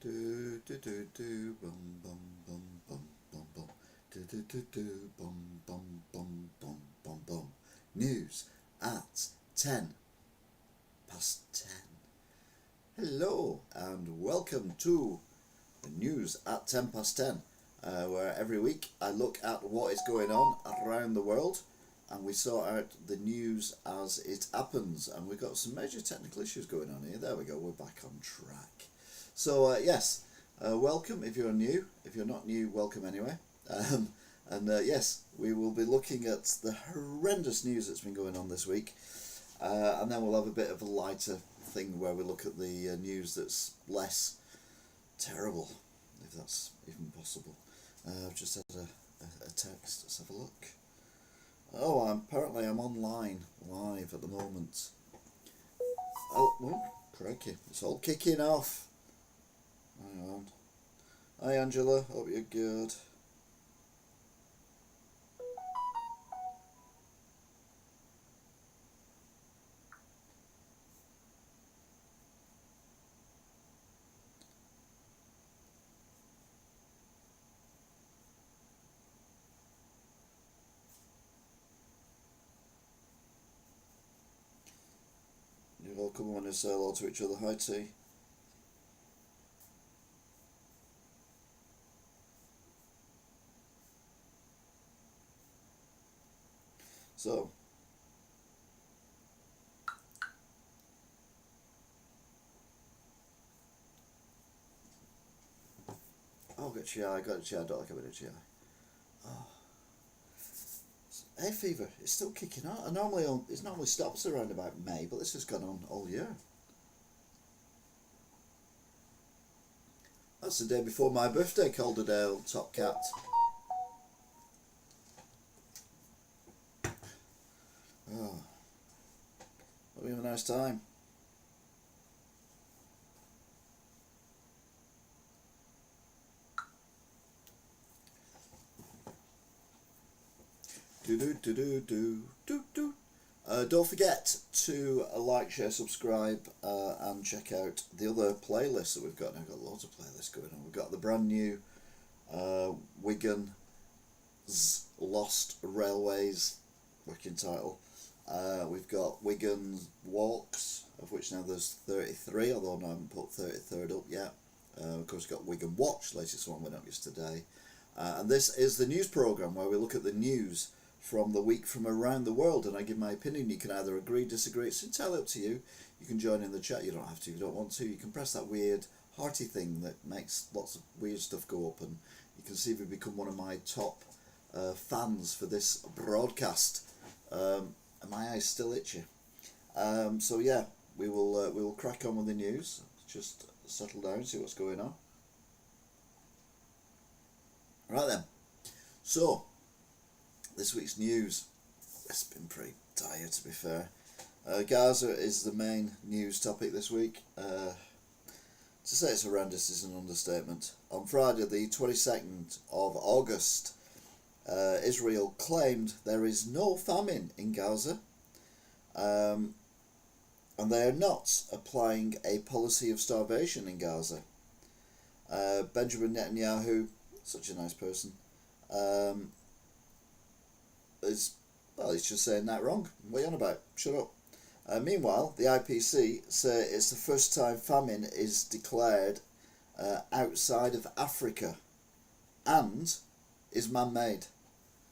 Do do do do bum bum bum bum bum bum do do do do bum bum bum bum bum bum. News at 10 past 10. Hello and welcome to the news at 10 past 10, where every week I look at what is going on around the world and we sort out the news as it happens. And we've got some major technical issues going on here. There we go, we're back on track. So yes, welcome if you're new. If you're not new, welcome anyway. Yes, we will be looking at the horrendous news that's been going on this week, and then we'll have a bit of a lighter thing where we look at the news that's less terrible, if that's even possible. I've just had a text. Let's have a look. Oh, apparently I'm online live at the moment. Oh, crikey, it's all kicking off. Hang on. Hi Angela, hope you're good. You're welcome when you say hello to each other. Hi T. So, oh, got GI, I got GI, I don't like a bit of GI. Oh. Hay fever, it's still kicking out. It normally stops around about May, but this has gone on all year. That's the day before my birthday, Calderdale Top Cat. Oh, hope you have a nice time. Don't forget to like, share, subscribe, and check out the other playlists that we've got. Now, we've got loads of playlists going on. We've got the brand new Wigan's Lost Railways, working title. We've got Wigan's Walks, of which now there's 33, although I haven't put 33rd up yet. Of course, we've got Wigan Watch, latest one went up yesterday. And this is the news programme where we look at the news from the week from around the world, and I give my opinion. You can either agree, disagree, it's entirely up to you. You can join in the chat, you don't have to if you don't want to. You can press that weird hearty thing that makes lots of weird stuff go up, and you can see if you become one of my top fans for this broadcast. And my eyes still itchy. So yeah, we will crack on with the news. Just settle down, see what's going on. Right then, so this week's news, it's been pretty dire to be fair. Gaza is the main news topic this week. To say it's horrendous is an understatement. On Friday the 22nd of August, Israel claimed there is no famine in Gaza, and they are not applying a policy of starvation in Gaza. Benjamin Netanyahu, such a nice person, he's just saying that wrong. What are you on about? Shut up. Meanwhile, the IPC say it's the first time famine is declared outside of Africa and is man-made.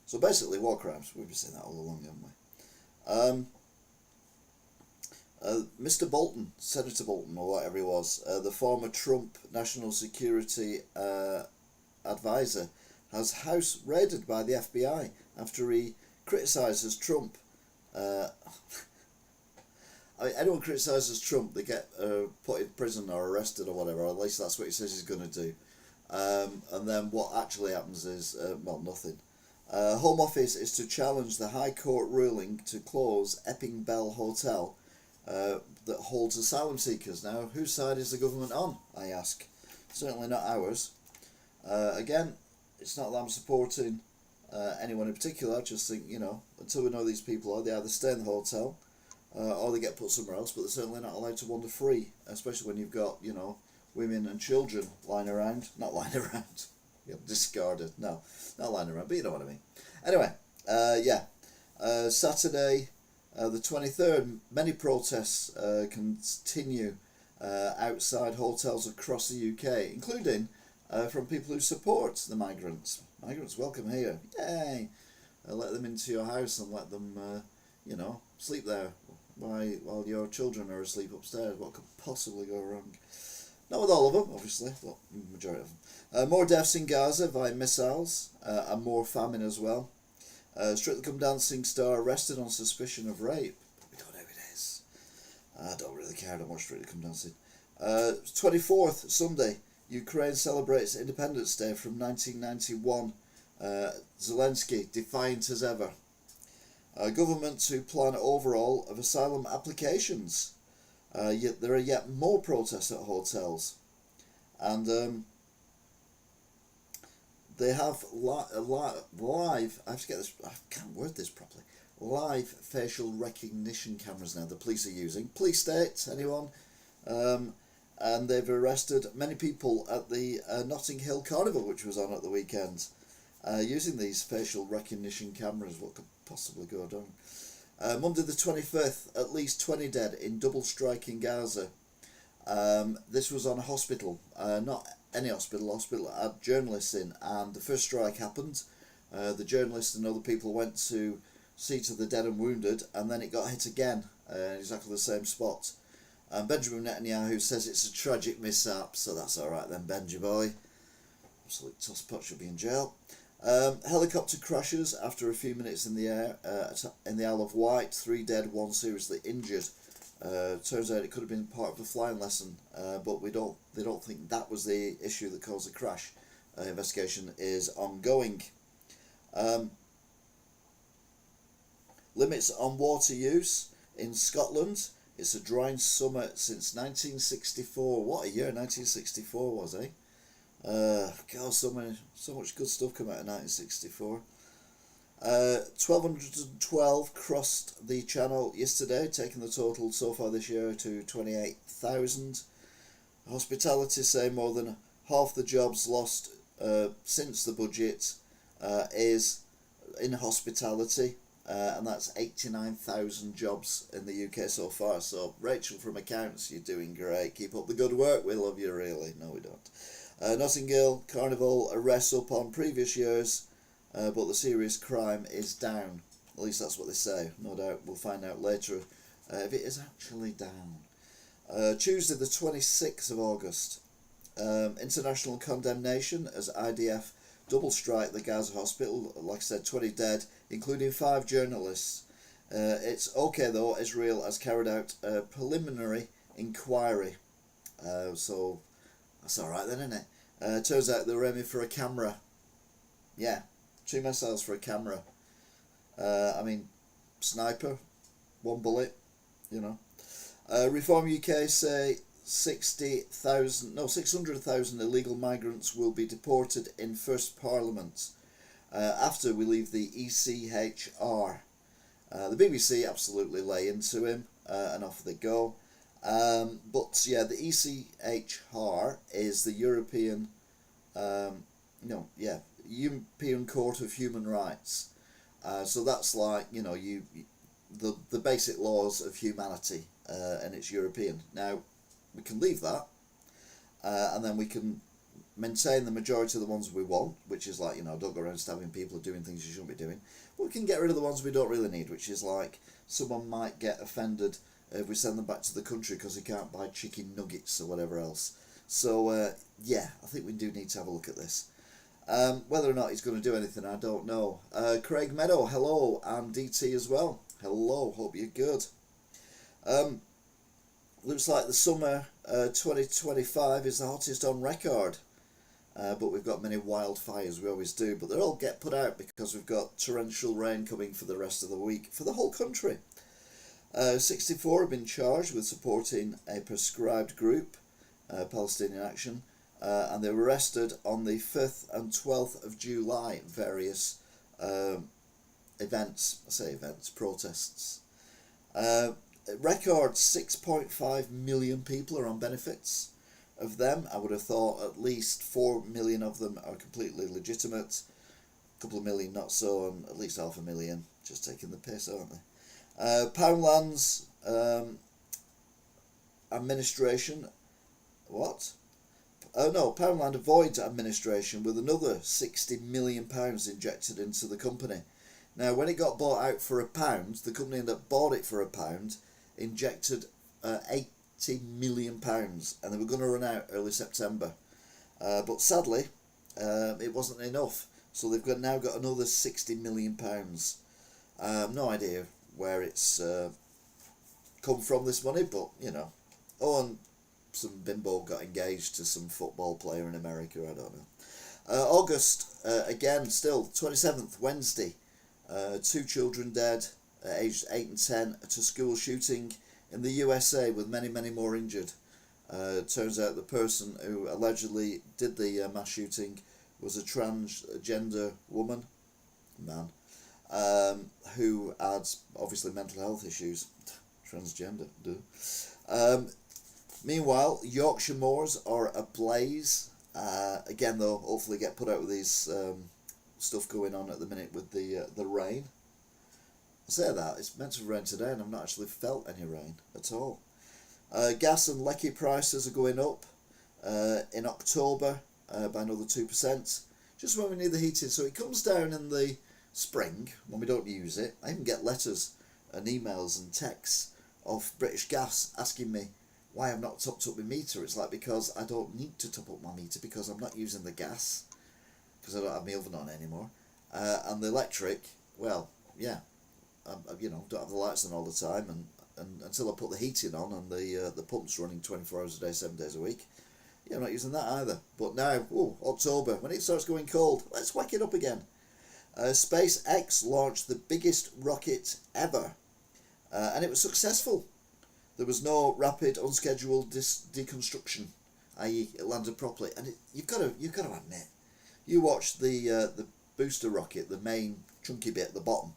So basically war crimes. We've been saying that all along, haven't we? Mr. Bolton, Senator Bolton or whatever he was, the former Trump National Security advisor, has house raided by the FBI after he criticises Trump. Anyone criticises Trump, they get put in prison or arrested or whatever, or at least that's what he says he's going to do. And then what actually happens is, nothing. Home Office is to challenge the High Court ruling to close Epping Bell Hotel that holds asylum seekers. Now, whose side is the government on, I ask? Certainly not ours. Again, it's not that I'm supporting anyone in particular. I just think, until we know these people are, they either stay in the hotel or they get put somewhere else, but they're certainly not allowed to wander free, especially when you've got, women and children lying around. Not lying around. Discarded. No, not lying around, but you know what I mean. Anyway, Saturday, the 23rd, many protests continue outside hotels across the UK, including from people who support the migrants. Migrants, welcome here. Yay! Let them into your house and let them, sleep there while your children are asleep upstairs. What could possibly go wrong? Not with all of them, obviously, but majority of them. More deaths in Gaza via missiles and more famine as well. Strictly Come Dancing star arrested on suspicion of rape. We don't know who it is. I don't really care. I don't watch Strictly Come Dancing. 24th, Sunday, Ukraine celebrates Independence Day from 1991. Zelenskyy, defiant as ever. Government to plan overhaul of asylum applications. Yet there are yet more protests at hotels. And they have live, I have to get this, I can't word this properly, live facial recognition cameras now the police are using. Police state, anyone? And they've arrested many people at the Notting Hill Carnival, which was on at the weekend, using these facial recognition cameras. What could possibly go wrong? Monday the 25th, at least 20 dead in double strike in Gaza. This was on a hospital, not any hospital had journalists in, and the first strike happened. The journalists and other people went to see to the dead and wounded, and then it got hit again in exactly the same spot. And Benjamin Netanyahu says it's a tragic mishap, so that's alright then, Benji boy. Absolute tosspot, should be in jail. Helicopter crashes after a few minutes in the air in the Isle of Wight. 3 dead, 1 seriously injured. Turns out it could have been part of a flying lesson, but they don't think that was the issue that caused the crash. Investigation is ongoing. Limits on water use in Scotland. It's a drying summer since 1964. What a year 1964 was, eh? God, so much good stuff came out in 1964. 1,212 crossed the channel yesterday, taking the total so far this year to 28,000. Hospitality say more than half the jobs lost since the budget is in hospitality, and that's 89,000 jobs in the UK so far. So Rachel from accounts, you're doing great. Keep up the good work. We love you really. No, we don't. Notting Hill Carnival arrests up on previous years. But the serious crime is down. At least that's what they say. No doubt we'll find out later if it is actually down. Tuesday the 26th of August. International condemnation as IDF double strike the Gaza hospital. Like I said, 20 dead, including 5 journalists. It's okay though, Israel has carried out a preliminary inquiry. So that's alright then, isn't it? Turns out they were aiming for a camera. Yeah. 2 missiles for a camera. Sniper, 1 bullet, Reform UK say 600,000 illegal migrants will be deported in first Parliament after we leave the ECHR. The BBC absolutely lay into him and off they go. But yeah, the ECHR is the European European Court of Human Rights. So that's like, the basic laws of humanity, and it's European. Now, we can leave that, and then we can maintain the majority of the ones we want, which is like, don't go around stabbing people or doing things you shouldn't be doing. But we can get rid of the ones we don't really need, which is like, someone might get offended if we send them back to the country because they can't buy chicken nuggets or whatever else. So, I think we do need to have a look at this. Whether or not he's going to do anything, I don't know. Craig Meadow, hello, and DT as well. Hello, hope you're good. Looks like the summer 2025 is the hottest on record. But we've got many wildfires, we always do. But they'll all get put out because we've got torrential rain coming for the rest of the week for the whole country. 64 have been charged with supporting a prescribed group, Palestinian Action. And they were arrested on the 5th and 12th of July, various protests. Record 6.5 million people are on benefits. of them. I would have thought at least 4 million of them are completely legitimate. A couple of million not so, and at least 500,000 just taking the piss, aren't they? Poundland's administration, what? Oh no, Poundland avoids administration with another £60 million injected into the company. Now, when it got bought out for £1, the company that bought it for £1 injected £80 million, and they were going to run out early September. But sadly, it wasn't enough, so they've now got another £60 million. No idea where it's come from, this money, but you know. Oh, and some bimbo got engaged to some football player in America, I don't know. August, again, still 27th, Wednesday, 2 children dead, aged 8 and 10, to school shooting in the USA, with many, many more injured. Turns out the person who allegedly did the mass shooting was a transgender man, who had obviously mental health issues. Transgender, duh. Meanwhile, Yorkshire moors are ablaze. Again, though, hopefully get put out with these stuff going on at the minute with the rain. I say that, it's meant to rain today and I've not actually felt any rain at all. Gas and lecky prices are going up in October by another 2%, just when we need the heating. So it comes down in the spring when we don't use it. I even get letters and emails and texts of British Gas asking me why I've not topped up my meter. It's like, because I don't need to top up my meter because I'm not using the gas, because I don't have my oven on anymore. And the electric, well, yeah, don't have the lights on all the time, and until I put the heating on and the pump's running 24 hours a day, 7 days a week, yeah, I'm not using that either. But now, October, when it starts going cold, let's whack it up again. SpaceX launched the biggest rocket ever, and it was successful. There was no rapid, unscheduled deconstruction, i.e., it landed properly. And you've got to admit, you watch the booster rocket, the main chunky bit at the bottom,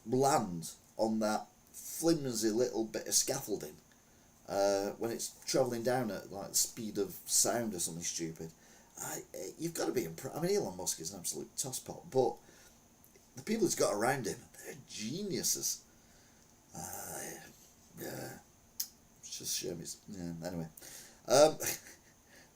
land on that flimsy little bit of scaffolding when it's travelling down at like the speed of sound or something stupid. You've got to be impressed. I mean, Elon Musk is an absolute tosspot, but the people he's got around him, they're geniuses. Yeah. Just shame it's, yeah, anyway.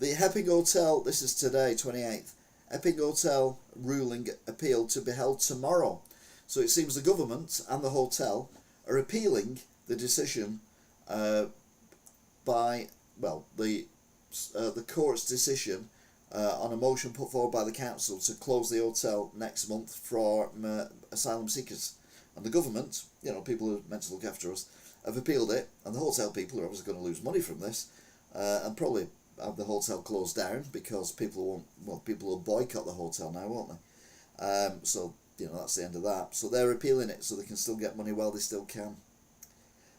The Epping Hotel, this is today, 28th, Epping Hotel ruling appeal to be held tomorrow. So it seems the government and the hotel are appealing the decision by the court's decision on a motion put forward by the council to close the hotel next month for asylum seekers. And the government, people who are meant to look after us, have appealed it, and the hotel people are obviously going to lose money from this, and probably have the hotel closed down, because people will boycott the hotel now, won't they? So that's the end of that. So they're appealing it so they can still get money while they still can.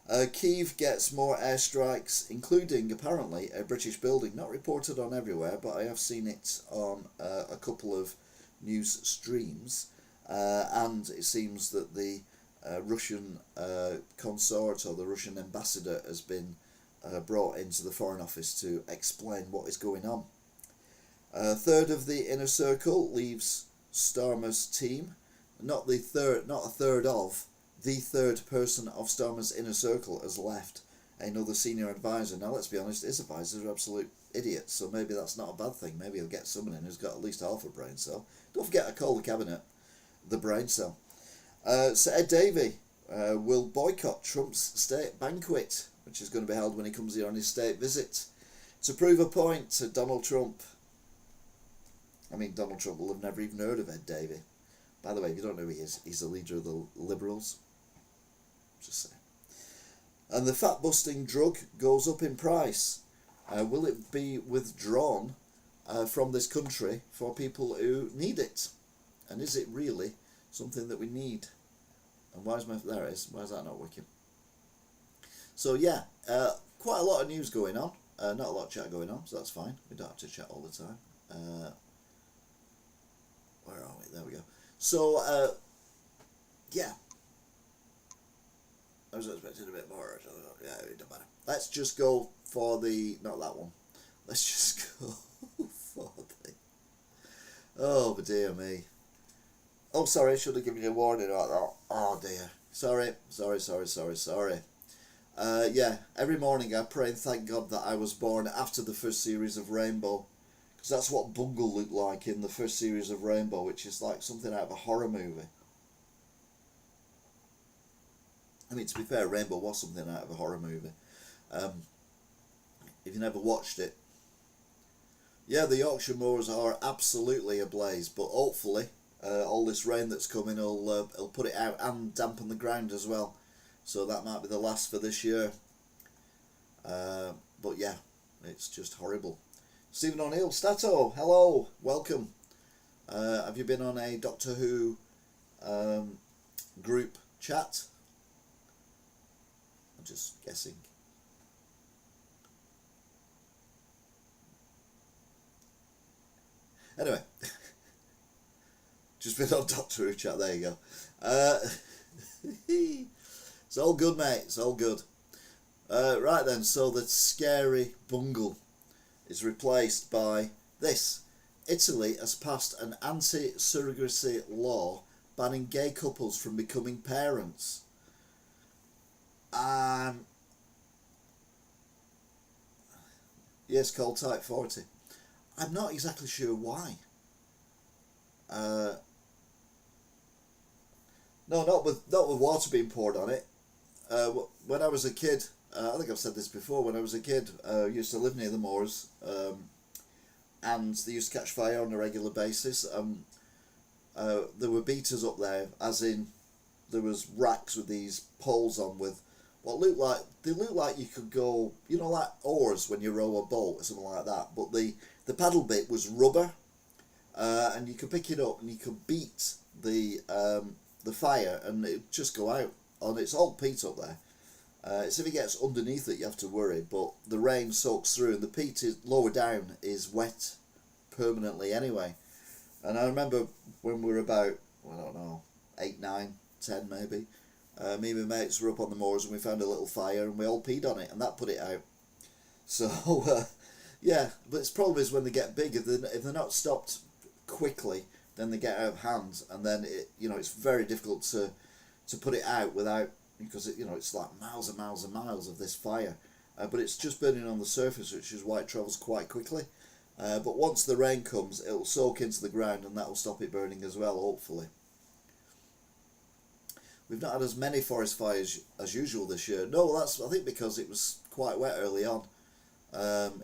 Kyiv gets more airstrikes, including apparently a British building, not reported on everywhere, but I have seen it on a couple of news streams, and it seems that the Russian consort, or the Russian ambassador, has been brought into the Foreign Office to explain what is going on. Third of the inner circle leaves Starmer's team. Not a third of, the third person of Starmer's inner circle has left, another senior advisor. Now, let's be honest, his advisors are absolute idiots, so maybe that's not a bad thing. Maybe he'll get someone in who's got at least half a brain cell. Don't forget to call the cabinet the brain cell. So Ed Davey will boycott Trump's state banquet, which is going to be held when he comes here on his state visit, to prove a point to Donald Trump. I mean, Donald Trump will have never even heard of Ed Davey. By the way, if you don't know who he is, he's the leader of the Liberals. Just saying. And the fat-busting drug goes up in price. Will it be withdrawn from this country for people who need it? And is it really something that we need? And there it is. Why is that not working? So yeah, quite a lot of news going on. Not a lot of chat going on, so that's fine. We don't have to chat all the time. Where are we? There we go. So yeah, I was expecting a bit more. Yeah, it don't matter. Let's just go for not that one. Let's just go for the... Oh, dear me. Oh, sorry, I should have given you a warning about that. Oh, dear. Sorry. Yeah, every morning I pray and thank God that I was born after the first series of Rainbow. Because that's what Bungle looked like in the first series of Rainbow, which is like something out of a horror movie. I mean, to be fair, Rainbow was something out of a horror movie. If you never watched it. Yeah, the Yorkshire moors are absolutely ablaze, but hopefully all this rain that's coming will put it out and dampen the ground as well. So that might be the last for this year. But yeah, it's just horrible. Stephen O'Neill, Stato, hello, welcome. Have you been on a Doctor Who group chat? I'm just guessing. Anyway, just been on Doctor Who chat, there you go. It's all good, mate, it's all good. Right then, so the scary Bungle is replaced by this. Italy has passed an anti-surrogacy law banning gay couples from becoming parents. Yes, called Type 40. I'm not exactly sure why. No, not with water being poured on it. When I was a kid, I think I've said this before. When I was a kid, I used to live near the moors, and they used to catch fire on a regular basis. There were beaters up there, as in there was racks with these poles on with what looked like you could go, you know, like oars when you row a boat or something like that. But the paddle bit was rubber, and you could pick it up and you could beat the fire and it would just go out. And it's all peat up there. It's if it gets underneath it you have to worry, but the rain soaks through and the peat is lower down is wet permanently anyway. And I remember when we were about, I don't know, 8, 9, 10 maybe, me and my mates were up on the moors and we found a little fire and we all peed on it and that put it out. So yeah, but its problem is when they get big, if they're not stopped quickly, then they get out of hand, and then it's very difficult to put it out without, because it's like miles and miles and miles of this fire, but it's just burning on the surface, which is why it travels quite quickly. But once the rain comes, it'll soak into the ground and that will stop it burning as well, hopefully. We've not had as many forest fires as usual this year. No, that's, I think, because it was quite wet early on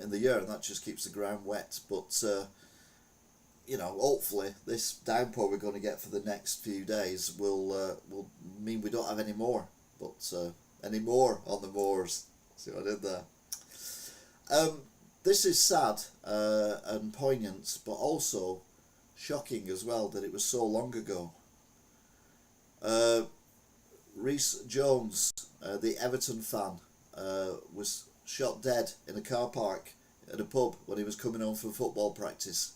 in the year, and that just keeps the ground wet. But hopefully this downpour we're going to get for the next few days will mean we don't have any more. But any more on the moors. See what I did there? This is sad and poignant, but also shocking as well that it was so long ago. Rhys Jones, the Everton fan, was shot dead in a car park at a pub when he was coming home from football practice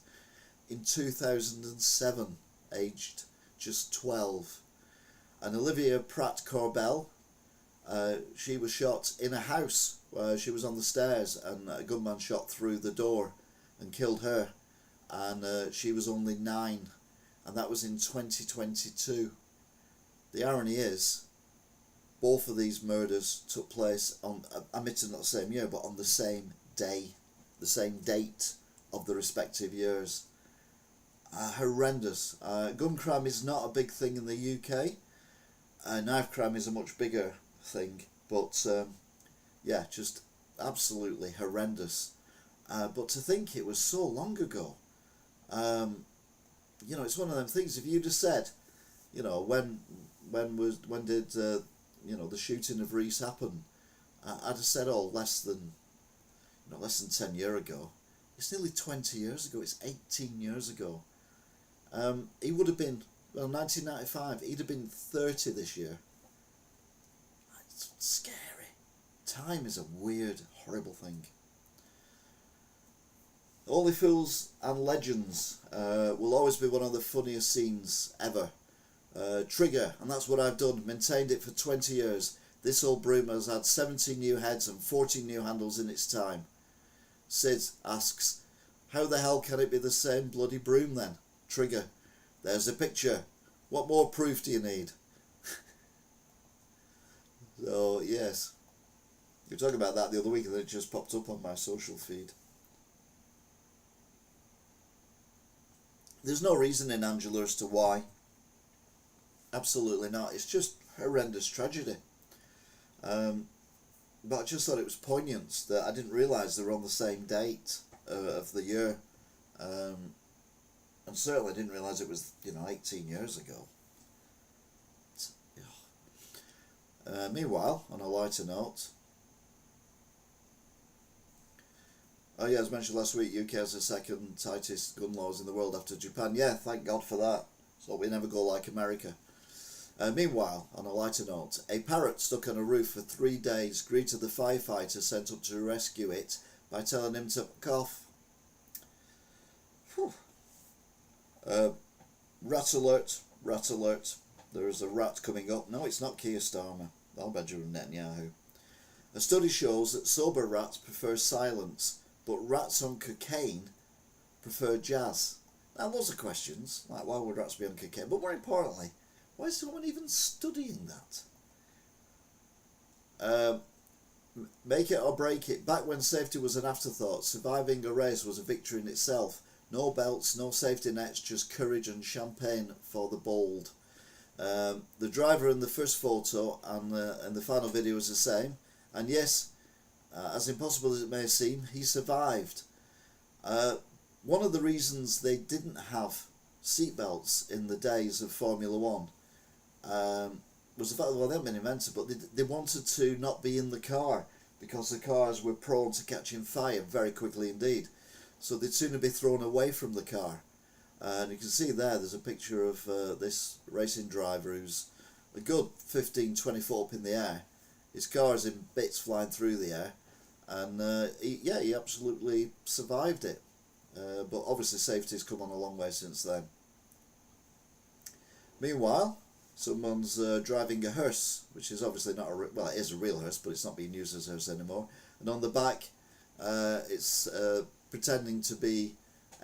in 2007, aged just 12. And Olivia Pratt-Corbell, she was shot in a house. She was on the stairs and a gunman shot through the door and killed her, and she was only 9, and that was in 2022. The irony is, both of these murders took place on, admittedly not the same year, but on the same day, the same date of the respective years. Horrendous. Gun crime is not a big thing in the UK. Knife crime is a much bigger thing, but yeah, just absolutely horrendous. But to think it was so long ago, it's one of them things. If you'd have said, when did the shooting of Rhys happen, I'd have said, less than 10 years ago. It's nearly 20 years ago. It's 18 years ago. He would have been, 1995. He'd have been 30 this year. It's scary. Time is a weird, horrible thing. Only Fools and Legends will always be one of the funniest scenes ever. Trigger, and that's what I've done, maintained it for 20 years. This old broom has had 17 new heads and 14 new handles in its time. Sid asks, how the hell can it be the same bloody broom then? Trigger, there's a picture. What more proof do you need? So, yes. We were talking about that the other week and it just popped up on my social feed. There's no reason in Angela as to why. Absolutely not. It's just horrendous tragedy. But I just thought it was poignant that I didn't realise they were on the same date of the year. And certainly didn't realise it was, 18 years ago. Meanwhile, on a lighter note, oh yeah, as mentioned last week, UK has the second tightest gun laws in the world after Japan. Yeah, thank God for that. So we never go like America. Meanwhile, on a lighter note, a parrot stuck on a roof for 3 days greeted the firefighter sent up to rescue it by telling him to cough. Rat alert, rat alert. There is a rat coming up. No, it's not Keir Starmer. I'll bet you Netanyahu. A study shows that sober rats prefer silence, but rats on cocaine prefer jazz. Now, lots of questions, like why would rats be on cocaine? But more importantly, why is someone even studying that? Make it or break it. Back when safety was an afterthought, surviving a race was a victory in itself. No belts, no safety nets, just courage and champagne for the bold. The driver in the first photo and the final video is the same. And yes, as impossible as it may seem, he survived. One of the reasons they didn't have seatbelts in the days of Formula One was the fact that, well, they hadn't been invented, but they wanted to not be in the car because the cars were prone to catching fire very quickly indeed. So they'd sooner be thrown away from the car. And you can see there's a picture of this racing driver who's a good 15-20 foot up in the air. His car is in bits flying through the air. And he absolutely survived it. But obviously safety's come on a long way since then. Meanwhile, someone's driving a hearse, which is obviously not well, it is a real hearse, but it's not being used as a hearse anymore. And on the back, it's pretending to be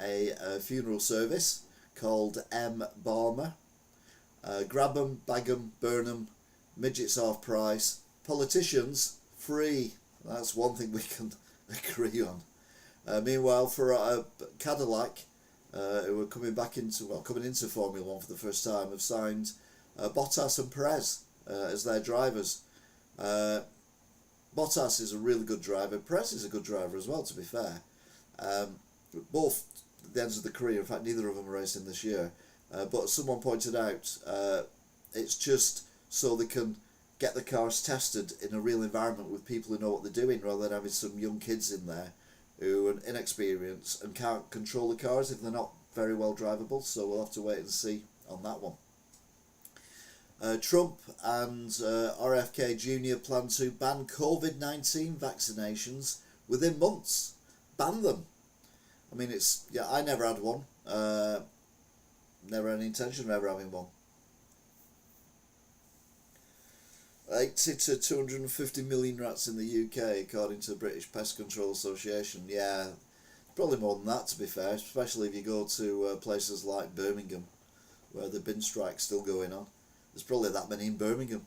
a funeral service called M. Balmer. Grab 'em, bag 'em, burn 'em, midgets half price, politicians free. That's one thing we can agree on. Meanwhile, for a Cadillac, who are coming into Formula One for the first time, have signed Bottas and Perez as their drivers. Bottas is a really good driver. Perez is a good driver as well, to be fair. Both at the ends of the career. In fact, neither of them are racing this year. But someone pointed out it's just so they can get the cars tested in a real environment with people who know what they're doing, rather than having some young kids in there who are inexperienced and can't control the cars if they're not very well drivable. So we'll have to wait and see on that one. Trump and RFK Jr. plan to ban COVID-19 vaccinations within months. Ban them. I mean, I never had one. Never had any intention of ever having one. 80 to 250 million rats in the UK, according to the British Pest Control Association. Yeah, probably more than that, to be fair, especially if you go to places like Birmingham, where the bin strike's still going on. There's probably that many in Birmingham.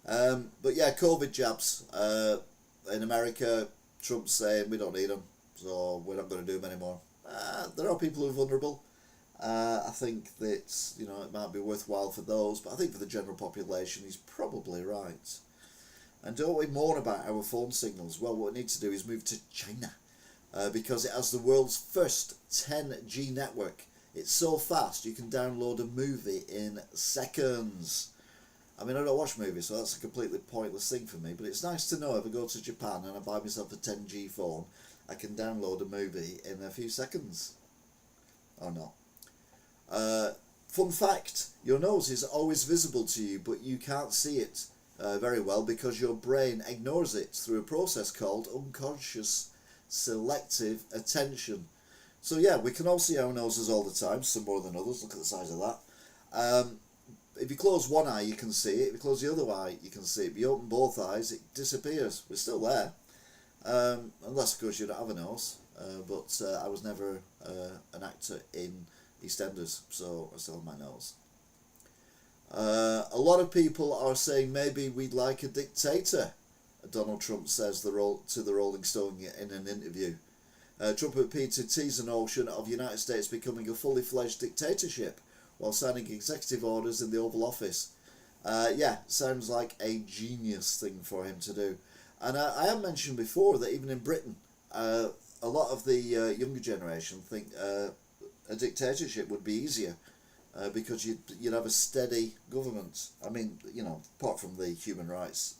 But yeah, COVID jabs. In America, Trump's saying we don't need them, so we're not going to do them anymore. There are people who are vulnerable. I think that it might be worthwhile for those, but I think for the general population, he's probably right. And don't we mourn about our phone signals? Well, what we need to do is move to China, because it has the world's first 10G network. It's so fast you can download a movie in seconds. I mean, I don't watch movies, so that's a completely pointless thing for me, but it's nice to know if I go to Japan and I buy myself a 10G phone, I can download a movie in a few seconds. Or not. Fun fact, your nose is always visible to you, but you can't see it very well because your brain ignores it through a process called unconscious selective attention. So yeah, we can all see our noses all the time, some more than others. Look at the size of that. If you close one eye, you can see it. If you close the other eye, you can see it. If you open both eyes, it disappears. It's still there. Unless, of course, you don't have a nose. But I was never an actor in EastEnders, so I still have my nose. A lot of people are saying maybe we'd like a dictator, Donald Trump says to the Rolling Stone in an interview. Trump appeared to tease a notion of the United States becoming a fully fledged dictatorship while signing executive orders in the Oval Office. Yeah, sounds like a genius thing for him to do. And I have mentioned before that even in Britain, a lot of the younger generation think a dictatorship would be easier because you'd have a steady government. I mean, you know, apart from the human rights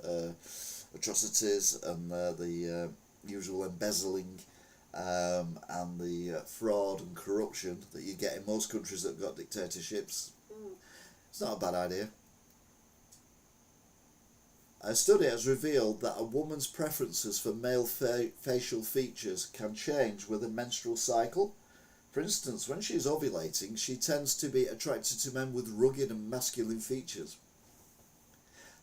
atrocities and the usual embezzling and the fraud and corruption that you get in most countries that have got dictatorships, it's not a bad idea. A study has revealed that a woman's preferences for male facial features can change with a menstrual cycle. For instance, when she is ovulating, she tends to be attracted to men with rugged and masculine features.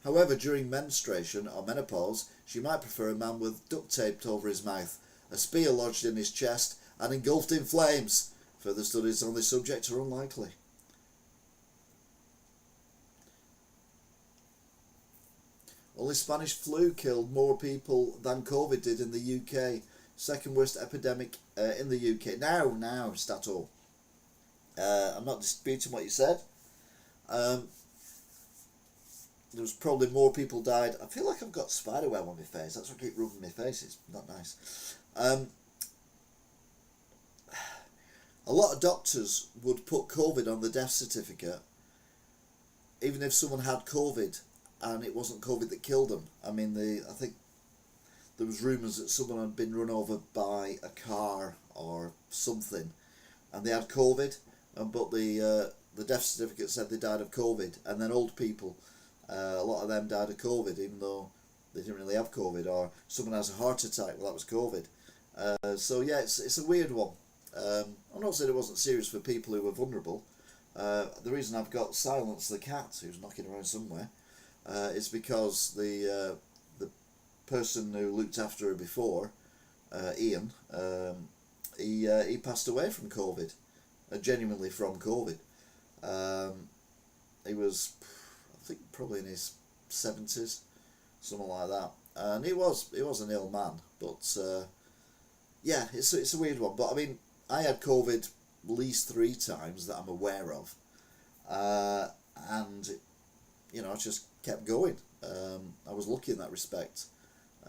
However, during menstruation or menopause, she might prefer a man with duct taped over his mouth, a spear lodged in his chest, and engulfed in flames. Further studies on this subject are unlikely. Only Spanish flu killed more people than COVID did in the UK. Second worst epidemic in the UK. Now, Stato. I'm not disputing what you said. There was probably more people died. I feel like I've got spiderweb on my face. That's what I keep rubbing my face. It's not nice. A lot of doctors would put COVID on the death certificate, even if someone had COVID and it wasn't COVID that killed them. I mean, I think there was rumours that someone had been run over by a car or something, and they had COVID, but the death certificate said they died of COVID. And then old people, a lot of them died of COVID, even though they didn't really have COVID. Or someone has a heart attack, well, that was COVID. So yeah, it's a weird one. I'm not saying it wasn't serious for people who were vulnerable. The reason I've got Silence the cat, who's knocking around somewhere, is because the person who looked after her before, Ian, he passed away from COVID, genuinely from COVID. He was, I think, probably in his 70s, something like that, and he was an ill man. But yeah, it's a weird one. But I mean, I had COVID at least 3 times that I'm aware of, and you know, I just kept going. I was lucky in that respect.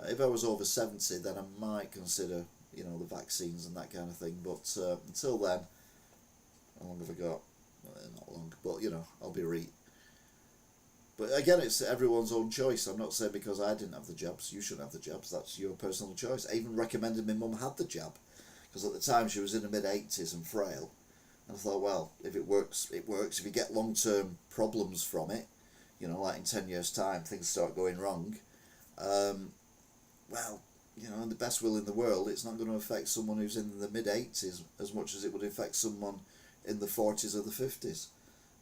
If I was over 70, then I might consider, you know, the vaccines and that kind of thing. But until then, how long have I got? Not long, but you know, I'll be right. But again, it's everyone's own choice. I'm not saying because I didn't have the jabs, you shouldn't have the jabs. That's your personal choice. I even recommended my mum had the jab, because at the time she was in her mid-80s and frail. And I thought, well, if it works, it works. If you get long-term problems from it, you know, like in 10 years' time, things start going wrong, well, you know, in the best will in the world, it's not going to affect someone who's in the mid-80s as much as it would affect someone in the 40s or the 50s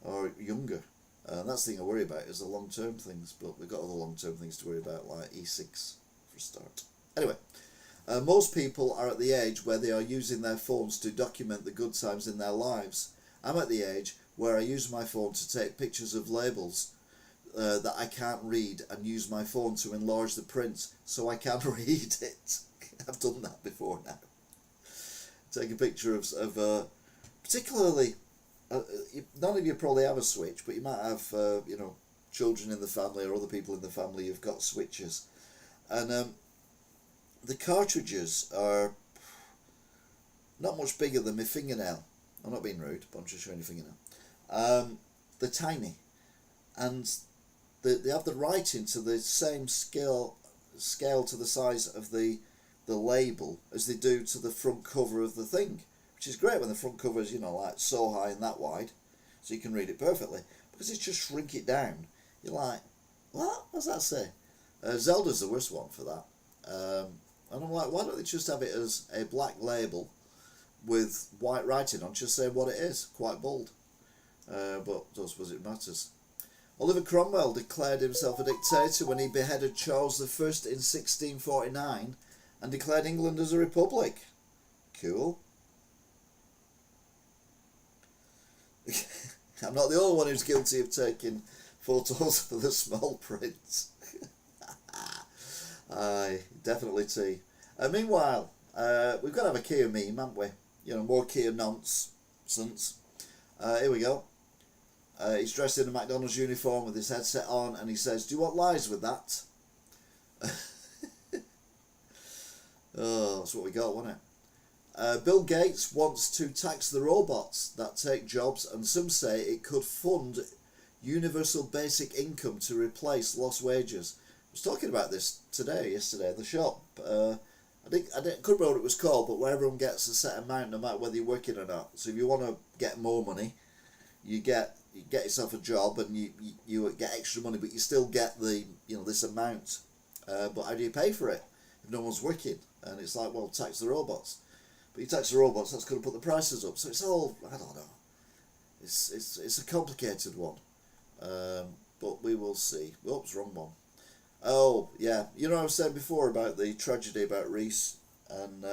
or younger. That's the thing I worry about, is the long-term things, but we've got other long-term things to worry about, like E6 for a start. Anyway, most people are at the age where they are using their phones to document the good times in their lives. I'm at the age where I use my phone to take pictures of labels that I can't read, and use my phone to enlarge the print so I can read it. I've done that before now. Take a picture of particularly, none of you probably have a Switch, but you might have you know, children in the family or other people in the family who've got Switches, and the cartridges are not much bigger than my fingernail. I'm not being rude, but I'm just showing you fingernail. They're tiny, and they have the writing to the same scale to the size of the label as they do to the front cover of the thing, which is great when the front cover is, you know, like so high and that wide, so you can read it perfectly. Because it's just shrink it down. You're like, what? What's that say? Zelda's the worst one for that. And I'm like, why don't they just have it as a black label with white writing on, just saying what it is, quite bold. But I don't suppose it matters. Oliver Cromwell declared himself a dictator when he beheaded Charles I in 1649 and declared England as a republic. Cool. I'm not the only one who's guilty of taking photos for the small print. Aye, definitely tea. Meanwhile, we've got to have a Kia meme, haven't we? You know, more Kia nonsense. Here we go. He's dressed in a McDonald's uniform with his headset on, and he says, "Do you want lies with that?" Oh, that's what we got, wasn't it? Bill Gates wants to tax the robots that take jobs, and some say it could fund universal basic income to replace lost wages. I was talking about this yesterday at the shop. I couldn't remember what it was called, but where everyone gets a set amount no matter whether you're working or not. So if you want to get more money, you get yourself a job and you get extra money, but you still get the this amount. But how do you pay for it if no one's working? And it's like, well, tax the robots. But you tax the robots, that's going to put the prices up. So it's all, I don't know. It's a complicated one. But we will see. Oops, wrong one. Oh, yeah. You know, I was saying before about the tragedy about Reese and...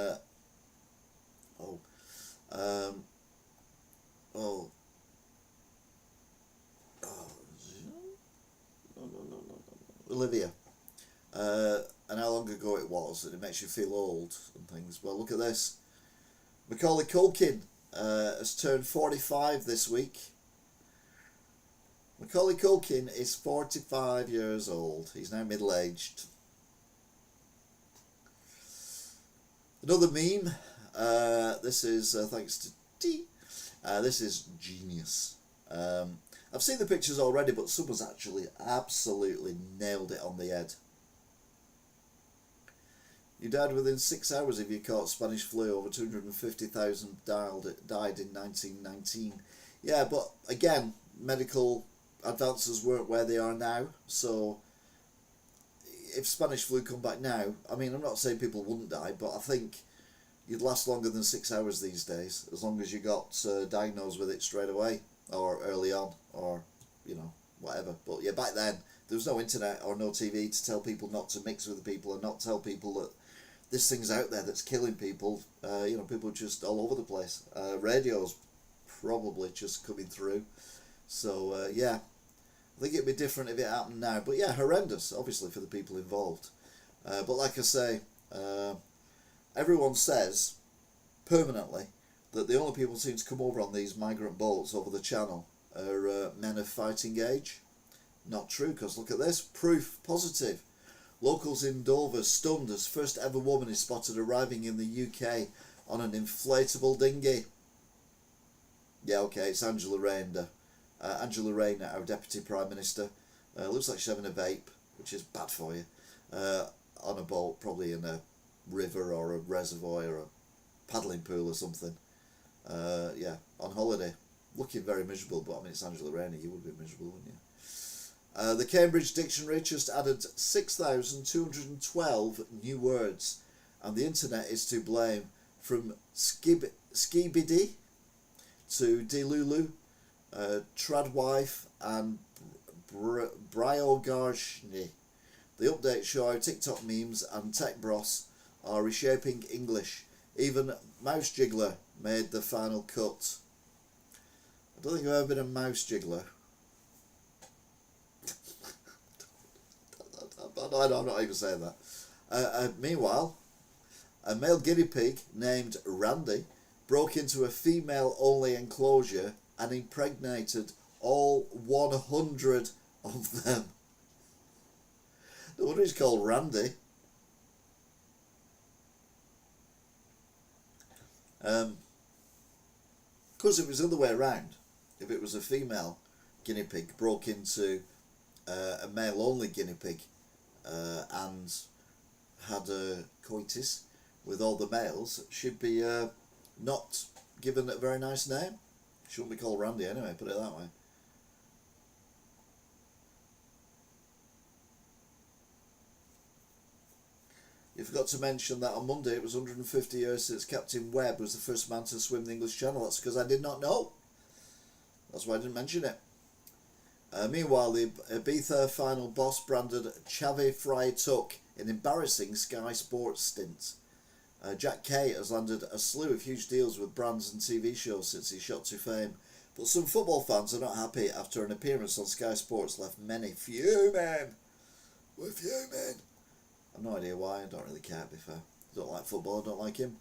Olivia. And how long ago it was, and it makes you feel old and things. Well, look at this. Macaulay Culkin has turned 45 this week. Macaulay Culkin is 45 years old. He's now middle-aged. Another meme. This is thanks to T. This is genius. I've seen the pictures already, but someone's actually absolutely nailed it on the head. You died within 6 hours if you caught Spanish flu. Over 250,000 died in 1919. Yeah, but again, medical advances weren't where they are now. So if Spanish flu come back now, I mean, I'm not saying people wouldn't die, but I think you'd last longer than 6 hours these days, as long as you got diagnosed with it straight away or early on, or whatever. But yeah, back then there was no internet or no TV to tell people not to mix with people and not tell people that this thing's out there that's killing people. People just all over the place. Radio's probably just coming through. So yeah, I think it'd be different if it happened now. But yeah, horrendous, obviously, for the people involved. But like I say, everyone says permanently that the only people who seem to come over on these migrant boats over the channel are men of fighting age. Not true, because look at this. Proof positive. Locals in Dover stunned as first ever woman is spotted arriving in the UK on an inflatable dinghy. Yeah, okay, it's Angela Rayner. Angela Rayner, our Deputy Prime Minister. Looks like she's having a vape, which is bad for you. On a boat, probably in a river or a reservoir or a paddling pool or something. Yeah, on holiday. Looking very miserable, but I mean, it's Angela Rayner, you would be miserable, wouldn't you? The Cambridge Dictionary just added 6,212 new words, and the internet is to blame, from skibidi to delulu, tradwife and briogarshni. The updates show how TikTok memes and tech bros are reshaping English. Even Mouse Jiggler made the final cut. I don't think I've ever been a mouse jiggler. No, I'm not even saying that. Meanwhile, a male guinea pig named Randy broke into a female-only enclosure and impregnated all 100 of them. No wonder he's called Randy. Of course, if it was the other way around, if it was a female guinea pig broke into a male-only guinea pig and had a coitus with all the males, she'd be not given a very nice name. She wouldn't be called Randy anyway, put it that way. You forgot to mention that on Monday it was 150 years since Captain Webb was the first man to swim the English Channel. That's because I did not know. That's why I didn't mention it. Meanwhile, the Ibiza final boss branded Xavi Fry Tuck in embarrassing Sky Sports stint. Jack Kay has landed a slew of huge deals with brands and TV shows since he shot to fame. But some football fans are not happy after an appearance on Sky Sports left many fuming. We're fuming. I've no idea why. I don't really care, to be fair. I don't like football. I don't like him.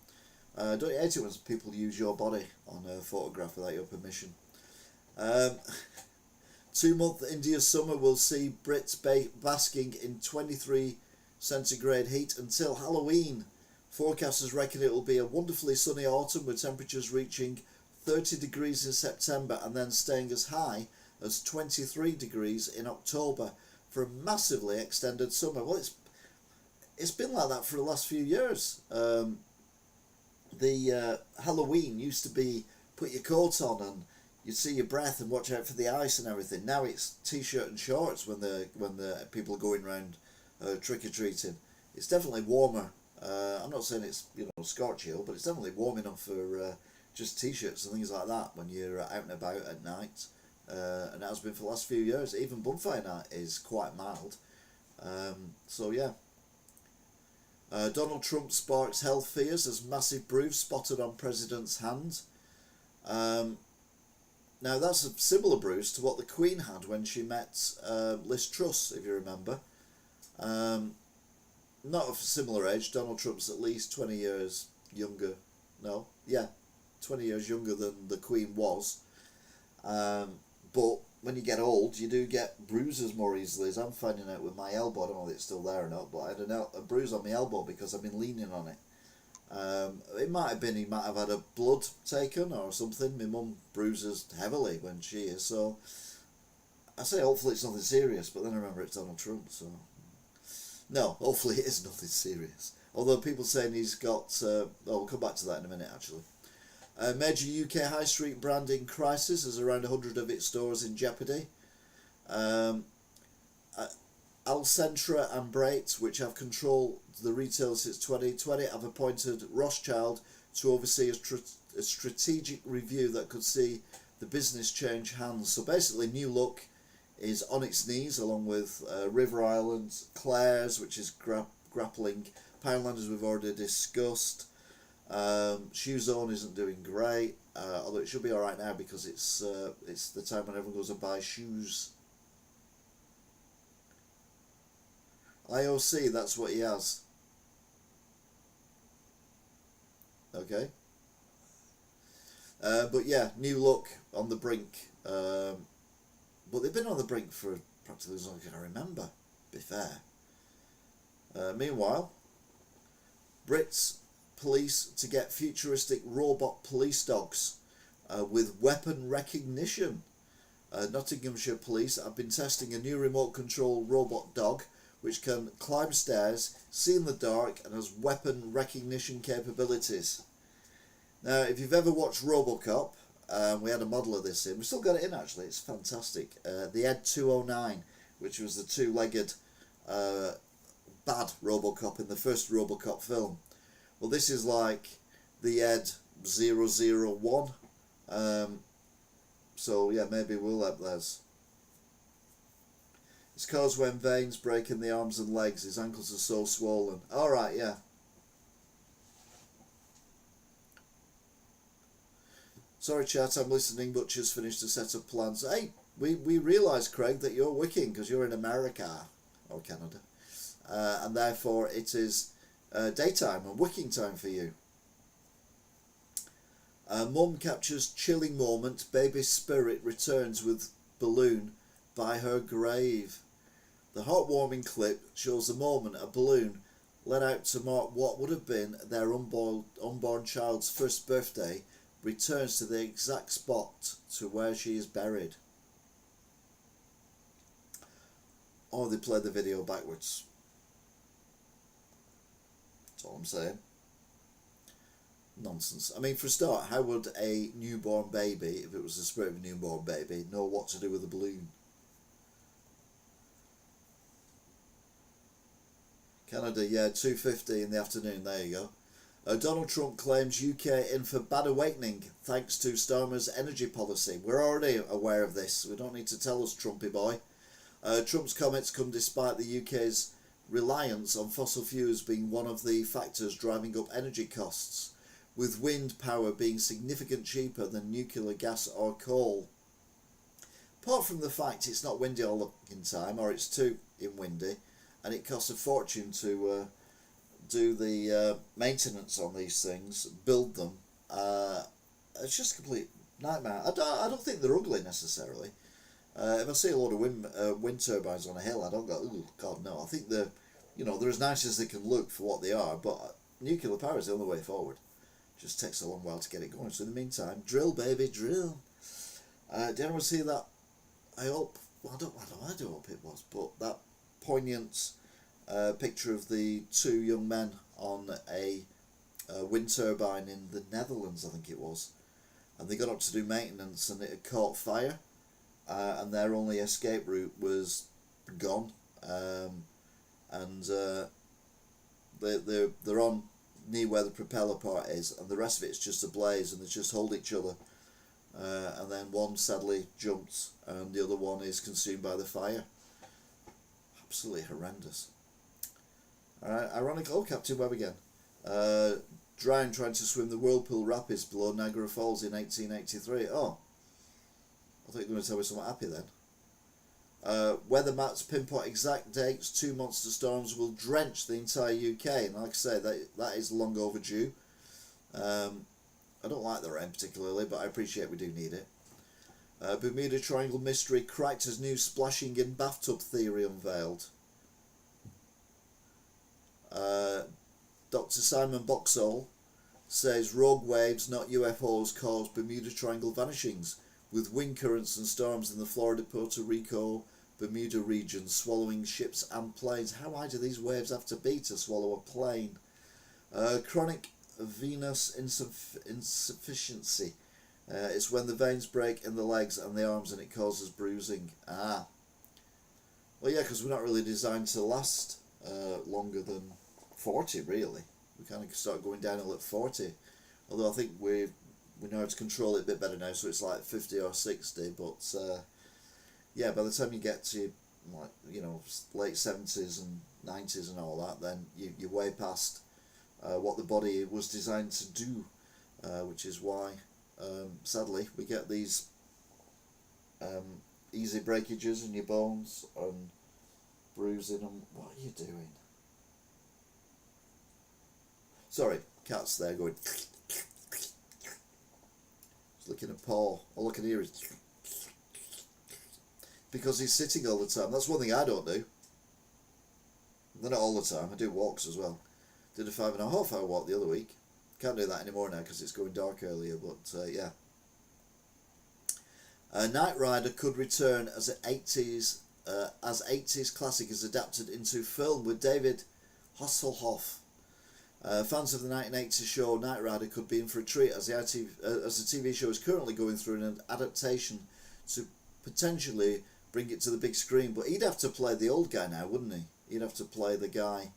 Don't you hate it when people use your body on a photograph without your permission? 2-month India summer will see Brits basking in 23 centigrade heat until Halloween. Forecasters reckon it will be a wonderfully sunny autumn with temperatures reaching 30 degrees in September and then staying as high as 23 degrees in October for a massively extended summer. Well, it's been like that for the last few years. The Halloween used to be put your coat on and you'd see your breath and watch out for the ice and everything. Now it's t-shirt and shorts when the people are going around trick-or-treating. It's definitely warmer. I'm not saying it's scorchy, but it's definitely warm enough for just t-shirts and things like that when you're out and about at night. And it has been for the last few years. Even bonfire night is quite mild. So yeah. Donald Trump sparks health fears as massive bruise spotted on president's hand. Now that's a similar bruise to what the Queen had when she met Liz Truss, if you remember. Not of a similar age. Donald Trump's at least 20 years younger. No, yeah, 20 years younger than the Queen was. But when you get old, you do get bruises more easily, as I'm finding out with my elbow. I don't know if it's still there or not, but I had a bruise on my elbow because I've been leaning on it. It might have been he might have had a blood taken or something. My mum bruises heavily when she is, so I say hopefully it's nothing serious, but then I remember it's Donald Trump, so no, hopefully it is nothing serious. Although people saying he's got, we'll come back to that in a minute actually. A major UK high street brand in crisis as around 100 of its stores in jeopardy. Alcentra and Brait, which have controlled the retail since 2020, have appointed Rothschild to oversee a strategic review that could see the business change hands. So basically New Look is on its knees along with River Island, Claire's, which is grappling, Poundlanders we've already discussed. Shoe Zone isn't doing great, although it should be alright now because it's the time when everyone goes to buy shoes. IOC, that's what he has. Okay. But yeah, New Look on the brink. But they've been on the brink for practically as long as I can remember, to be fair. Meanwhile, Brits police to get futuristic robot police dogs with weapon recognition. Nottinghamshire police have been testing a new remote control robot dog which can climb stairs, see in the dark, and has weapon recognition capabilities. Now, if you've ever watched RoboCop, we had a model of this in. We still got it in actually. It's fantastic. The Ed 209, which was the two-legged bad RoboCop in the first RoboCop film. Well, this is like the Ed 001. So yeah, maybe we'll have those. It's caused when veins break in the arms and legs. His ankles are so swollen. All right, yeah. Sorry, chat, I'm listening. Butcher's finished a set of plans. Hey, we realise, Craig, that you're wicking because you're in America or Canada, and therefore it is daytime and wicking time for you. Mum captures chilling moment. Baby's spirit returns with balloon by her grave. The heartwarming clip shows the moment a balloon let out to mark what would have been their unborn child's first birthday returns to the exact spot to where she is buried. Or they play the video backwards. That's all I'm saying. Nonsense. I mean, for a start, how would a newborn baby, if it was the spirit of a newborn baby, know what to do with a balloon? Canada, yeah, 2:50 in the afternoon, there you go. Donald Trump claims UK in for bad awakening thanks to Starmer's energy policy. We're already aware of this. We don't need to tell us, Trumpy boy. Trump's comments come despite the UK's reliance on fossil fuels being one of the factors driving up energy costs, with wind power being significantly cheaper than nuclear, gas or coal. Apart from the fact it's not windy all the fucking time, or it's too windy, and it costs a fortune to do the maintenance on these things, build them, it's just a complete nightmare. I don't think they're ugly necessarily. If I see a load of wind turbines on a hill, I don't go, oh God, no. I think they're as nice as they can look for what they are, but nuclear power is the only way forward. It just takes a long while to get it going. So in the meantime, drill, baby, drill. Did anyone see that? I hope, well, I do hope it was, but that poignant picture of the two young men on a wind turbine in the Netherlands, I think it was, and they got up to do maintenance and it had caught fire, and their only escape route was gone, and they're on near where the propeller part is, and the rest of it's just ablaze, and they just hold each other, and then one sadly jumps and the other one is consumed by the fire. Absolutely horrendous. Alright, ironic. Oh, Captain Webb again. Drowned trying to swim the whirlpool rapids below Niagara Falls in 1883. Oh, I thought you were going to tell me something happy then. Weather maps pinpoint exact dates 2 monster storms will drench the entire UK, and like I say, that is long overdue. I don't like the rain particularly, but I appreciate we do need it. Bermuda Triangle mystery cracked as new splashing in bathtub theory unveiled. Dr. Simon Boxall says rogue waves, not UFOs, cause Bermuda Triangle vanishings, with wind currents and storms in the Florida, Puerto Rico, Bermuda regions swallowing ships and planes. How high do these waves have to be to swallow a plane? Chronic venous insufficiency. It's when the veins break in the legs and the arms and it causes bruising. Well, yeah, because we're not really designed to last longer than 40, really. We kind of start going downhill at 40. Although I think we know how to control it a bit better now, so it's like 50 or 60. But yeah, by the time you get to late 70s and 90s and all that, then you're way past what the body was designed to do, which is why sadly we get these easy breakages in your bones and bruising. And what are you doing? Sorry, cat's there going. Just looking at Paul. All I can hear is because he's sitting all the time. That's one thing I don't do. Not all the time. I do walks as well. Did a 5.5 hour walk the other week. Can't do that anymore now because it's going dark earlier. But yeah. Knight Rider could return as 80s classic is adapted into film with David Hasselhoff. Fans of the 1980s show Knight Rider could be in for a treat as the TV show is currently going through an adaptation to potentially bring it to the big screen. But he'd have to play the old guy now, wouldn't he? He'd have to play the guy